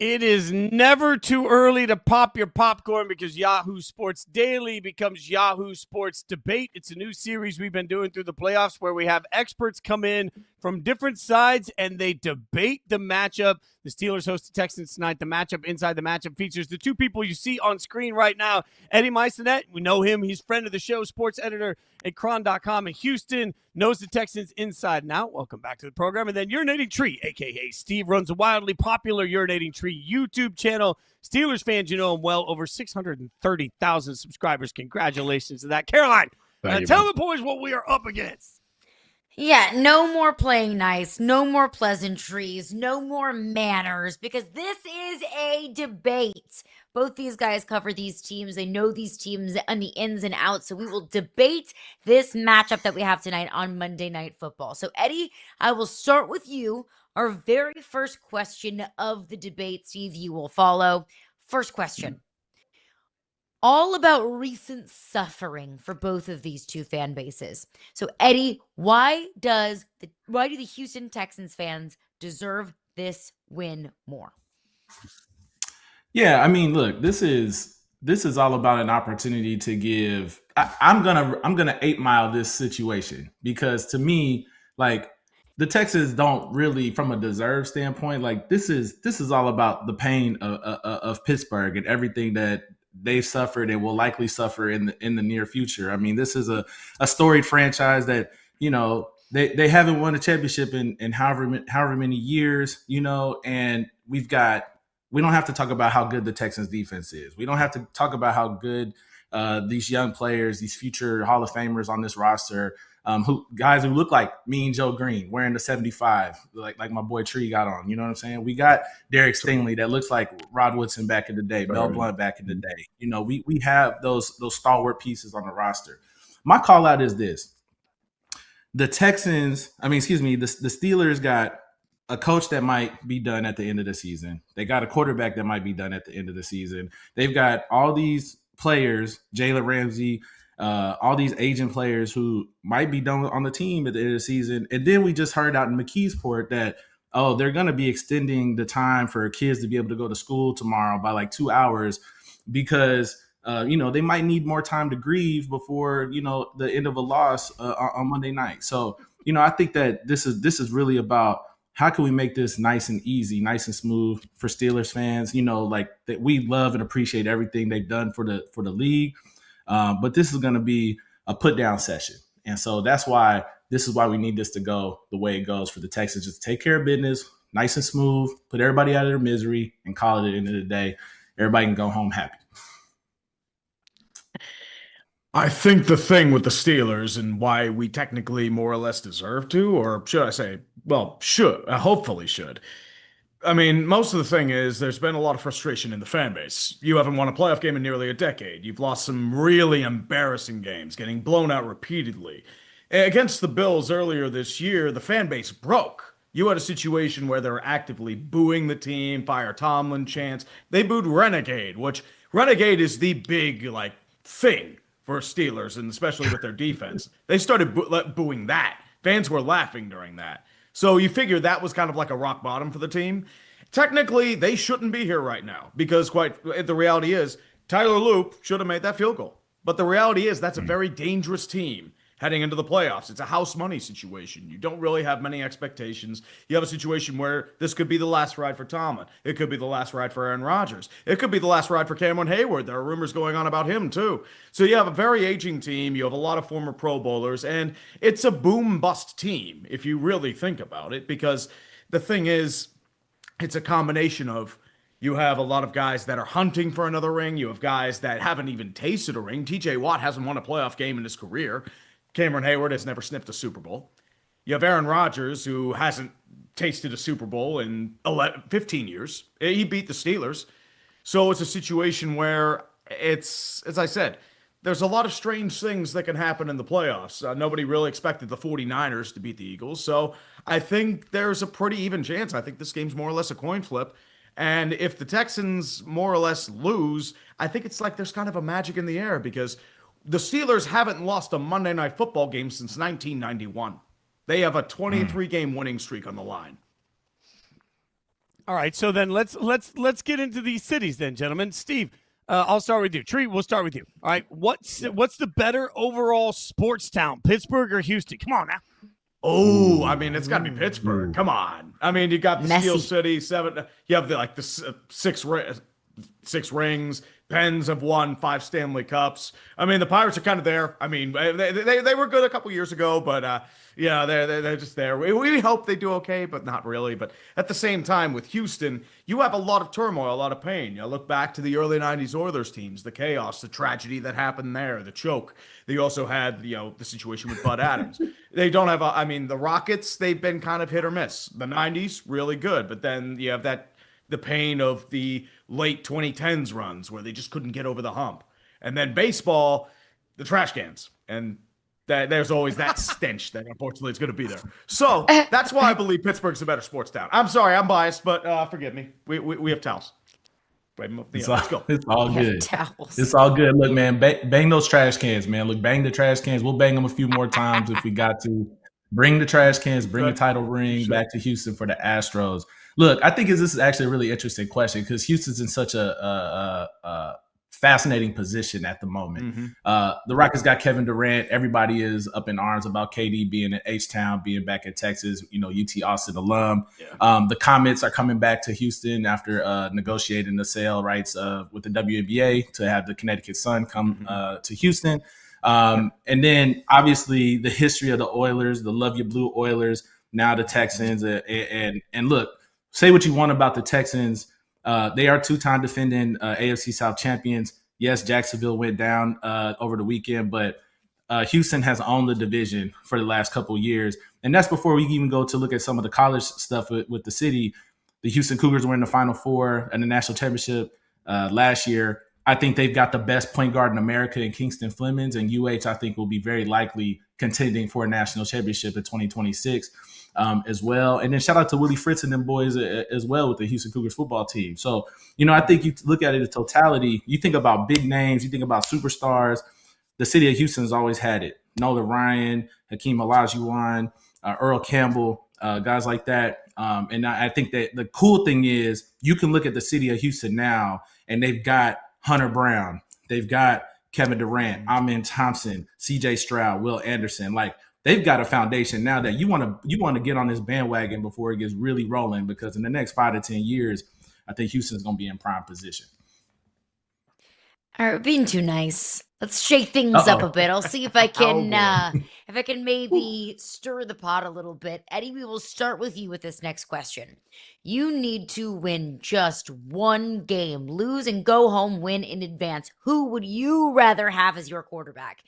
It is never too early to pop your popcorn because Yahoo Sports Daily becomes Yahoo Sports Debate. It's a new series we've been doing through the playoffs where we have experts come in from different sides and they debate the matchup. The Steelers host the Texans tonight. The matchup inside the matchup features the two people you see on screen right now. Eddie Maisonet, we know him. He's friend of the show, sports editor at Chron.com in Houston, knows the Texans inside and out. Welcome back to the program. And then UrinatingTree, a.k.a. Steve, runs a wildly popular UrinatingTree YouTube channel. Steelers fans, you know him well, over 630,000 subscribers. Congratulations to that. Caroline, tell the boys what we are up against. Yeah, no more playing nice, no more pleasantries, no more manners, because this is a debate. Both these guys cover these teams. They know these teams and the ins and outs. So we will debate this matchup that we have tonight on Monday Night Football. So, Eddie, I will start with you. Our very first question of the debate, Steve, you will follow. First question. All about recent suffering for both of these two fan bases. So, Eddie, why do the Houston Texans fans deserve this win more? Yeah, I mean, look, this is all about an opportunity to give. I'm gonna 8 Mile this situation because to me, like, the Texans don't really, from a deserve standpoint, like this is all about the pain of Pittsburgh and everything that they've suffered and will likely suffer in the near future. I mean, this is a storied franchise that, you know, they haven't won a championship in however many years, you know, and we don't have to talk about how good the Texans defense is. We don't have to talk about how good these young players, these future Hall of Famers on this roster, guys who look like me and Joe Green wearing the 75, like my boy Tree got on. You know what I'm saying? We got Derek Stingley that looks like Rod Woodson back in the day, Mel Blount back in the day. You know, we have those stalwart pieces on the roster. My call out is this. The Steelers got a coach that might be done at the end of the season. They got a quarterback that might be done at the end of the season. They've got all these players, Jalen Ramsey, all these aging players who might be done on the team at the end of the season. And then we just heard out in McKeesport that, they're going to be extending the time for kids to be able to go to school tomorrow by like 2 hours because, they might need more time to grieve before, the end of a loss on Monday night. So, I think that this is really about how can we make this nice and easy, nice and smooth for Steelers fans, like that we love and appreciate everything they've done for the league. But this is going to be a put down session. And so this is why we need this to go the way it goes for the Texans. Just take care of business, nice and smooth, put everybody out of their misery and call it at the end of the day. Everybody can go home happy. I think the thing with the Steelers and why we technically more or less deserve to, or should I say, well, hopefully should. I mean, most of the thing is there's been a lot of frustration in the fan base. You haven't won a playoff game in nearly a decade. You've lost some really embarrassing games, getting blown out repeatedly. Against the Bills earlier this year, the fan base broke. You had a situation where they were actively booing the team, fire Tomlin chants. They booed Renegade, which Renegade is the big, thing for Steelers, and especially with their defense. They started booing that. Fans were laughing during that. So you figure that was kind of like a rock bottom for the team. Technically, they shouldn't be here right now because the reality is Tyler Loop should have made that field goal. But the reality is that's a very dangerous team heading into the playoffs. It's a house money situation. You don't really have many expectations. You have a situation where this could be the last ride for Tomlin. It could be the last ride for Aaron Rodgers. It could be the last ride for Cameron Hayward. There are rumors going on about him too. So you have a very aging team. You have a lot of former Pro Bowlers, and it's a boom-bust team if you really think about it, because the thing is, it's a combination of you have a lot of guys that are hunting for another ring. You have guys that haven't even tasted a ring. TJ Watt hasn't won a playoff game in his career. Cameron Hayward has never sniffed a Super Bowl. You have Aaron Rodgers, who hasn't tasted a Super Bowl in 15 years. He beat the Steelers. So it's a situation where it's, as I said, there's a lot of strange things that can happen in the playoffs. Nobody really expected the 49ers to beat the Eagles. So I think there's a pretty even chance. I think this game's more or less a coin flip. And if the Texans more or less lose, I think it's like there's kind of a magic in the air because the Steelers haven't lost a Monday Night Football game since 1991. They have a 23-game winning streak on the line. All right, so then let's get into these cities then, gentlemen. Steve, I'll start with you. Tree, we'll start with you. All right, what's the better overall sports town, Pittsburgh or Houston? Come on now. Oh, I mean, it's got to be Pittsburgh. Come on. I mean, you got the Messy. Steel City, 7. You have the six rings. Pens have won 5 Stanley Cups. I mean, the Pirates are kind of there. I mean, they were good a couple years ago, but yeah, they're just there. We hope they do okay, but not really. But at the same time, with Houston, you have a lot of turmoil, a lot of pain. You look back to the early '90s Oilers teams, the chaos, the tragedy that happened there, the choke. They also had the situation with Bud Adams. They don't have I mean, the Rockets, they've been kind of hit or miss. The '90s really good, but then you have the pain of the late 2010s runs where they just couldn't get over the hump. And then baseball, the trash cans. And there's always that stench that unfortunately is going to be there. So that's why I believe Pittsburgh's a better sports town. I'm sorry, I'm biased, but forgive me. We have towels. Let's go. It's all good. Towels. It's all good. Look, man, bang those trash cans, man. Look, bang the trash cans. We'll bang them a few more times if we got to. Bring the trash cans, bring the title ring back to Houston for the Astros. Look, I think this is actually a really interesting question because Houston's in such a fascinating position at the moment. Mm-hmm. The Rockets got Kevin Durant. Everybody is up in arms about KD being in H-Town, being back in Texas, UT Austin alum. Yeah. The Comets are coming back to Houston after negotiating the sale rights with the WNBA to have the Connecticut Sun come to Houston. And then obviously the history of the Oilers, the Love You Blue Oilers, now the Texans. And look, say what you want about the Texans. They are 2-time defending AFC South champions. Yes, Jacksonville went down over the weekend, but Houston has owned the division for the last couple of years. And that's before we even go to look at some of the college stuff with the city. The Houston Cougars were in the Final Four and the national championship last year. I think they've got the best point guard in America in Kingston Flemings, and UH, I think, will be very likely contending for a national championship in 2026 as well. And then shout out to Willie Fritz and them boys as well with the Houston Cougars football team. So, I think you look at it in totality, you think about big names, you think about superstars. The city of Houston has always had it. Nola Ryan, Hakeem Olajuwon, Earl Campbell, guys like that. And I think that the cool thing is you can look at the city of Houston now, and they've got Hunter Brown, they've got Kevin Durant, Amen Thompson, CJ Stroud, Will Anderson. Like, they've got a foundation now that you want to get on this bandwagon before it gets really rolling, because in the next 5 to 10 years, I think Houston's going to be in prime position. All right, being too nice. Let's shake things up a bit. I'll see if I can maybe stir the pot a little bit. Eddie, we will start with you with this next question. You need to win just one game, lose and go home, win in advance. Who would you rather have as your quarterback?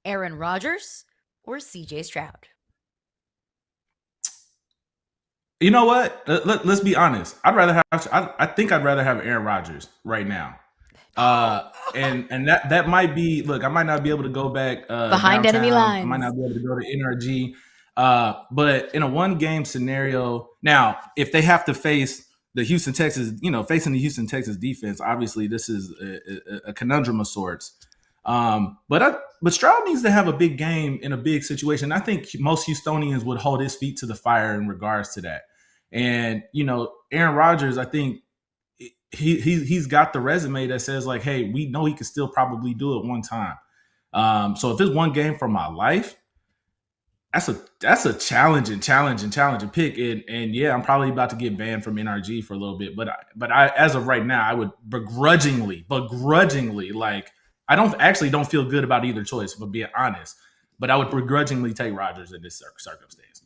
Aaron Rodgers or CJ Stroud? You know what? Let's be honest. I think I'd rather have Aaron Rodgers right now. And that might be, look, I might not be able to go back behind downtown. enemy lines. I might not be able to go to NRG. But in a one-game scenario, now if they have to face the Houston Texans, facing the Houston Texans defense, obviously this is a conundrum of sorts. But Stroud needs to have a big game in a big situation. I think most Houstonians would hold his feet to the fire in regards to that. And Aaron Rodgers, I think he's got the resume that says, like, hey, we know he can still probably do it one time. So if it's one game for my life, that's a challenging pick. And yeah, I'm probably about to get banned from NRG for a little bit. But I as of right now, I would begrudgingly, like, I don't feel good about either choice, if I'm being honest. But I would begrudgingly take Rodgers in this circumstance.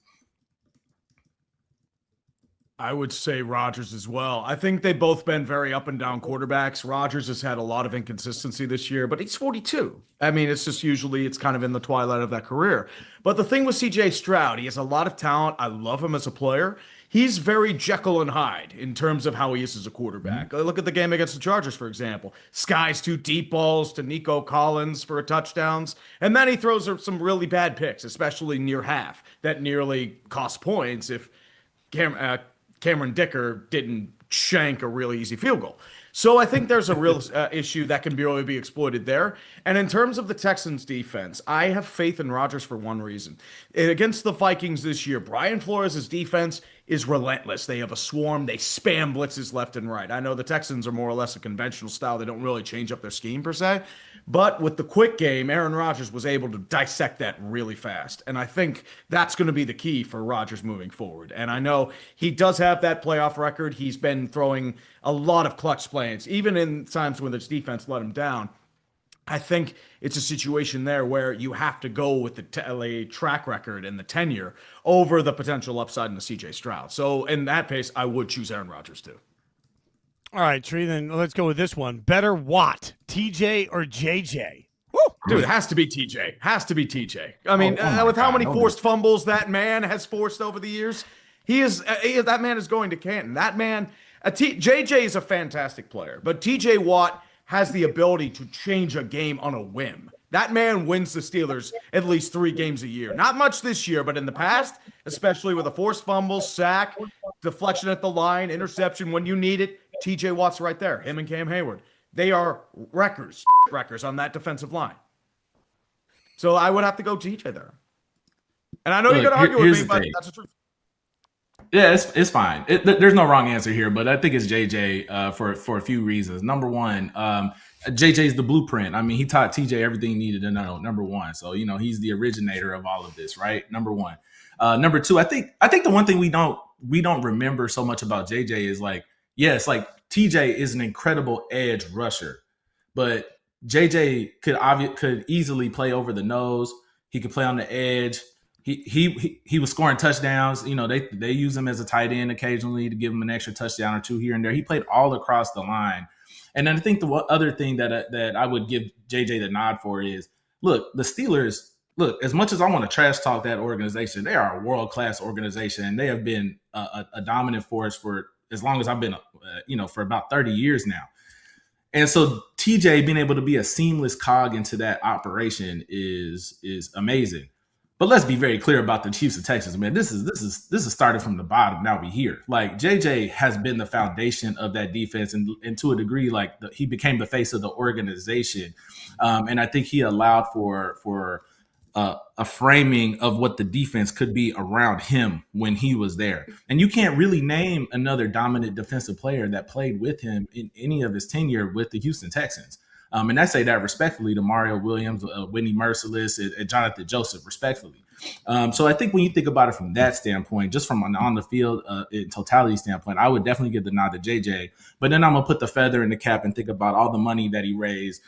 I would say Rodgers as well. I think they've both been very up and down quarterbacks. Rodgers has had a lot of inconsistency this year, but he's 42. I mean, it's just usually it's kind of in the twilight of that career. But the thing with CJ Stroud, he has a lot of talent. I love him as a player. He's very Jekyll and Hyde in terms of how he is as a quarterback. Look at the game against the Chargers, for example. Skies 2 deep balls to Nico Collins for touchdowns. And then he throws some really bad picks, especially near half, that nearly cost points if Cameron Dicker didn't shank a really easy field goal. So I think there's a real issue that can really be exploited there. And in terms of the Texans defense, I have faith in Rodgers for one reason. Against the Vikings this year, Brian Flores' defense is relentless. They have a swarm. They spam blitzes left and right. I know the Texans are more or less a conventional style. They don't really change up their scheme per se. But with the quick game, Aaron Rodgers was able to dissect that really fast. And I think that's going to be the key for Rodgers moving forward. And I know he does have that playoff record. He's been throwing a lot of clutch plays, even in times when his defense let him down. I think it's a situation there where you have to go with the track record and the tenure over the potential upside in the CJ Stroud. So in that pace, I would choose Aaron Rodgers too. All right, Tree, then let's go with this one. Better Watt, TJ or JJ? Woo! Dude, it has to be TJ. Has to be TJ. I mean, with how many forced fumbles that man has forced over the years, that man is going to Canton. That man, JJ is a fantastic player, but TJ Watt has the ability to change a game on a whim. That man wins the Steelers at least 3 games a year. Not much this year, but in the past, especially with a forced fumble, sack, deflection at the line, interception when you need it, TJ Watt's right there. Him and Cam Hayward. They are wreckers on that defensive line. So I would have to go TJ there. And I know you're going to argue with me, but that's the truth. Yeah, it's fine. There's no wrong answer here, but I think it's JJ for a few reasons. Number one, JJ's the blueprint. I mean, he taught TJ everything he needed to know. Number one, so he's the originator of all of this, right? Number one. Number two, I think the one thing we don't remember so much about JJ is TJ is an incredible edge rusher, but JJ could easily play over the nose. He could play on the edge. He was scoring touchdowns. They use him as a tight end occasionally to give him an extra touchdown or 2 here and there. He played all across the line. And then I think the other thing that I would give JJ the nod for is, look, the Steelers, as much as I want to trash talk that organization, they are a world-class organization, and they have been a dominant force for as long as I've been, for about 30 years now. And so TJ being able to be a seamless cog into that operation is amazing. But let's be very clear about the Houston Texans, man. This is started from the bottom. Now we here. JJ has been the foundation of that defense, and to a degree, he became the face of the organization. And I think he allowed for a framing of what the defense could be around him when he was there. And you can't really name another dominant defensive player that played with him in any of his tenure with the Houston Texans. And I say that respectfully to Mario Williams, Whitney Merciless, and Jonathan Joseph, respectfully. So I think when you think about it from that standpoint, just from an on the field in totality standpoint, I would definitely give the nod to JJ. But then I'm going to put the feather in the cap and think about all the money that he raised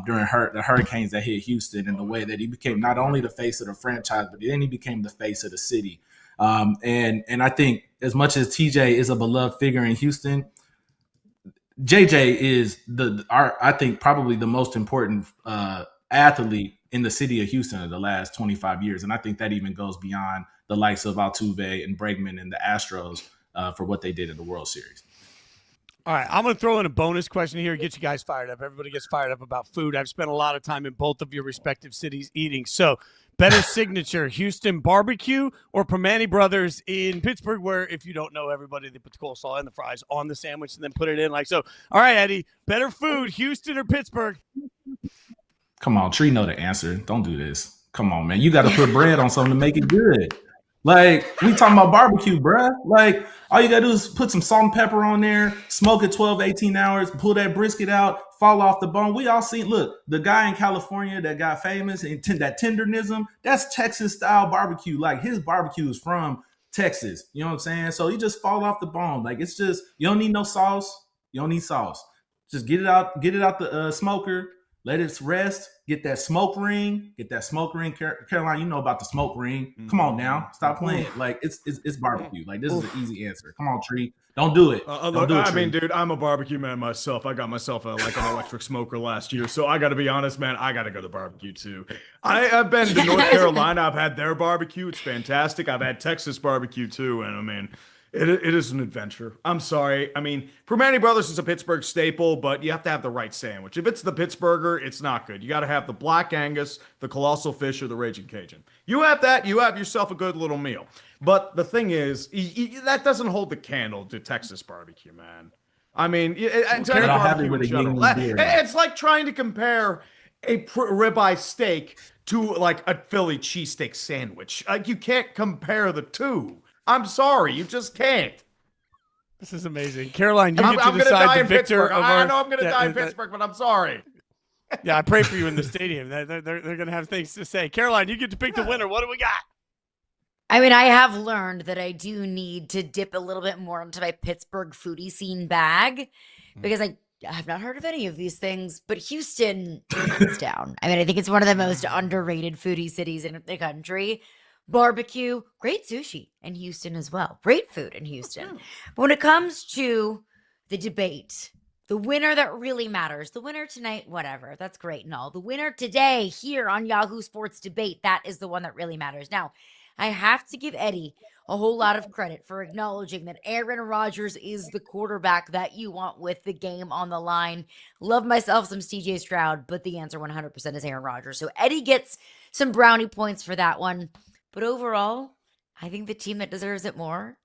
during the hurricanes that hit Houston, and the way that he became not only the face of the franchise, but then he became the face of the city. And I think as much as TJ is a beloved figure in Houston, JJ is I think probably the most important athlete in the city of Houston of the last 25 years. And I think that even goes beyond the likes of Altuve and Bregman and the Astros for what they did in the World Series. All right, I'm going to throw in a bonus question here, get you guys fired up. Everybody gets fired up about food. I've spent a lot of time in both of your respective cities eating. So, better signature, Houston barbecue or Permane Brothers in Pittsburgh, where, if you don't know, everybody, they put the coleslaw and the fries on the sandwich and then put it in like so. All right, Eddie, better food, Houston or Pittsburgh? Come on, Tree know the answer. Don't do this. Come on, man. You got to put bread on something to make it good. We talking about barbecue, bruh. All you got to do is put some salt and pepper on there, smoke it 12, 18 hours, pull that brisket out, fall off the bone. We all seen, look, the guy in California that got famous and that tendernism, that's Texas-style barbecue. His barbecue is from Texas. You know what I'm saying? So you just fall off the bone. It's just, you don't need no sauce. You don't need sauce. Just get it out the smoker. Let it rest. Get that smoke ring. Caroline, you know about the smoke ring. Come on now. Stop playing. It's barbecue. This is an easy answer. Come on, Tree. Don't do it. Don't do it, I mean, dude, I'm a barbecue man myself. I got myself an electric smoker last year. So I got to be honest, man. I got to go to barbecue too. I've been to North Carolina. I've had their barbecue. It's fantastic. I've had Texas barbecue too. And I mean, it is an adventure. I'm sorry. I mean, Permane Brothers is a Pittsburgh staple, but you have to have the right sandwich. If it's the Pittsburgher, it's not good. You got to have the Black Angus, the Colossal Fish, or the Raging Cajun. You have that, you have yourself a good little meal. But the thing is, that doesn't hold the candle to Texas barbecue, man. I mean, it's like trying to compare a ribeye steak to a Philly cheesesteak sandwich. You can't compare the two. I'm sorry, you just can't. This is amazing. Caroline, you I'm get to going to decide die the in victor Pittsburgh. of I our... know I'm going to die in Pittsburgh, but I'm sorry. Yeah, I pray for you in the stadium. They're going to have things to say. Caroline, you get to pick the winner. What do we got? I mean, I have learned that I do need to dip a little bit more into my Pittsburgh foodie scene bag because I have not heard of any of these things, but Houston is down. I mean, I think it's one of the most underrated foodie cities in the country. Barbecue, great sushi in Houston as well. Great food in Houston. But when it comes to the debate, the winner that really matters, the winner tonight, whatever, that's great and all. The winner today here on Yahoo Sports Debate, that is the one that really matters. Now, I have to give Eddie a whole lot of credit for acknowledging that Aaron Rodgers is the quarterback that you want with the game on the line. Love myself some CJ Stroud, but the answer 100% is Aaron Rodgers. So Eddie gets some brownie points for that one. But overall, I think the team that deserves it more,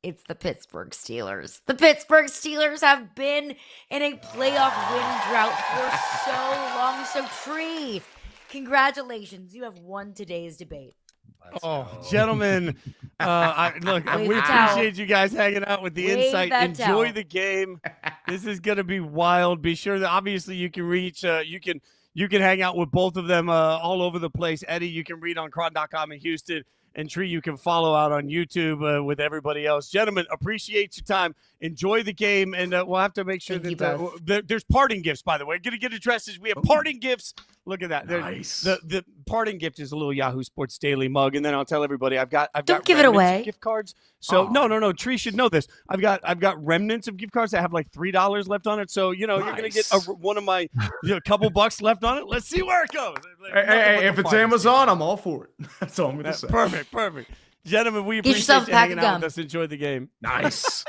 it's the Pittsburgh Steelers. The Pittsburgh Steelers have been in a playoff win drought for so long. So Tree, congratulations. You have won today's debate. Gentlemen, we appreciate you guys hanging out with the insight. Enjoy the game. This is going to be wild. Be sure that obviously you can reach, you can hang out with both of them all over the place. Eddie, you can read on Chron.com in Houston, and Tree, you can follow out on YouTube with everybody else. Gentlemen, appreciate your time. Enjoy the game, and we'll have to make sure that there's parting gifts, by the way. Going to get addresses. We have parting gifts. Look at that. Nice. The parting gift is a little Yahoo Sports Daily mug, and then I'll tell everybody I've got Don't give it away. Gift cards. So no. Tree should know this. I've got remnants of gift cards that have like $3 left on it. So you're gonna get one of my couple bucks left on it. Let's see where it goes. Hey, if it's Amazon, I'm all for it. That's all I'm gonna say. Perfect. Gentlemen, we appreciate you hanging out with us. Enjoy the game. Nice.